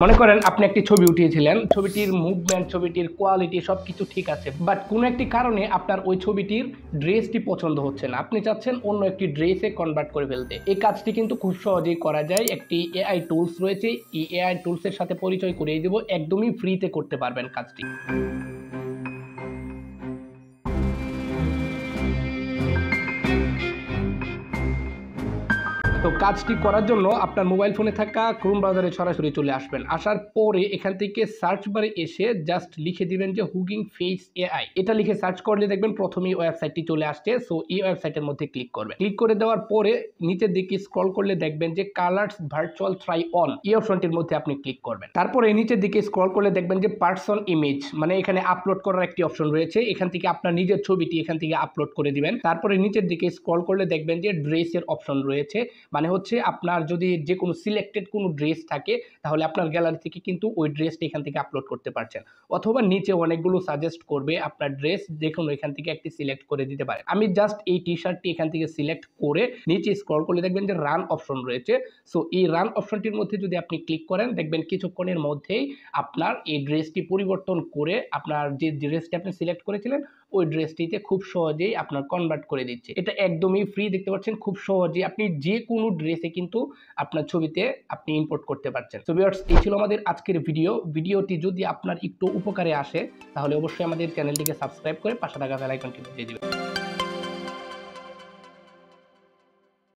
মনে করেন আপনি একটি ছবি উঠিয়েছিলেন, ছবিটির মুভমেন্ট, ছবিটির কোয়ালিটি সবকিছু ঠিক আছে, বাট কোনো একটি কারণে আপনার ওই ছবিটির ড্রেসটি পছন্দ হচ্ছে না, আপনি চাচ্ছেন অন্য একটি ড্রেসে কনভার্ট করে ফেলতে। এই কাজটি কিন্তু খুব সহজেই করা যায়। একটি এআই টুলস রয়েছে, এই এআই টুলসের সাথে পরিচয় করিয়ে দেব, একদমই ফ্রিতে করতে পারবেন কাজটি। তো কাজটি করার জন্য আপনার মোবাইল ফোনে থাকা ক্রোম ব্রাউজারে সরাসরি চলে আসবেন। আসার পরে এখান থেকে সার্চ বারে এসে জাস্ট লিখে দিবেন যে হুগিং ফেস এআই। এটা লিখে সার্চ করলে দেখবেন প্রথমেই ওয়েবসাইটটি চলে আসছে। সো এই ওয়েবসাইটের মধ্যে ক্লিক করবেন। ক্লিক করে দেওয়ার পরে নিচের দিকে স্ক্রল করলে দেখবেন যে কালার্স ভার্চুয়াল ট্রাই অন, এই অপশনটির মধ্যে আপনি ক্লিক করবেন। তারপরে নিচের দিকে স্ক্রল করলে দেখবেন যে পার্সন ইমেজ, মানে এখানে আপলোড করার একটি অপশন রয়েছে। এখান থেকে আপনার নিজের ছবিটি এখান থেকে আপলোড করে দিবেন। তারপরে নিচের দিকে স্ক্রল করলে দেখবেন যে ড্রেসের অপশন রয়েছে, মানে হচ্ছে আপনার যদি যে কোনো সিলেক্টেড কোনো ড্রেস থাকে তাহলে আপনার গ্যালারি থেকে কিন্তু ওই ড্রেসটা এখান থেকে আপলোড করতে পারছেন, অথবা নিচে অনেকগুলো সাজেস্ট করবে আপনার ড্রেস, যে কোনো এখান থেকে একটি সিলেক্ট করে দিতে পারে। আমি জাস্ট এই টি শার্টটি এখান থেকে সিলেক্ট করে নিচে স্ক্রল করলে দেখবেন যে রান অপশন রয়েছে। সো এই রান অপশনটির মধ্যে যদি আপনি ক্লিক করেন দেখবেন কিছুক্ষণের মধ্যেই আপনার এই ড্রেসটি পরিবর্তন করে আপনার যে ড্রেসটি আপনি সিলেক্ট করেছিলেন ওই ড্রেসটিতে খুব সহজেই আপনার কনভার্ট করে দিচ্ছে। এটা একদমই ফ্রি, দেখতে পাচ্ছেন খুব সহজেই আপনি যে কোনো ড্রেসে কিন্তু আপনার ছবিতে আপনি ইম্পোর্ট করতে পারছেন। সো ভিউয়ার্স, এই ছিল আমাদের আজকের ভিডিওটি যদি আপনার একটু উপকারে আসে তাহলে অবশ্যই আমাদের চ্যানেলটিকে সাবস্ক্রাইব করে পাশে থাকা বেল আইকনটি বাজিয়ে দিবেন।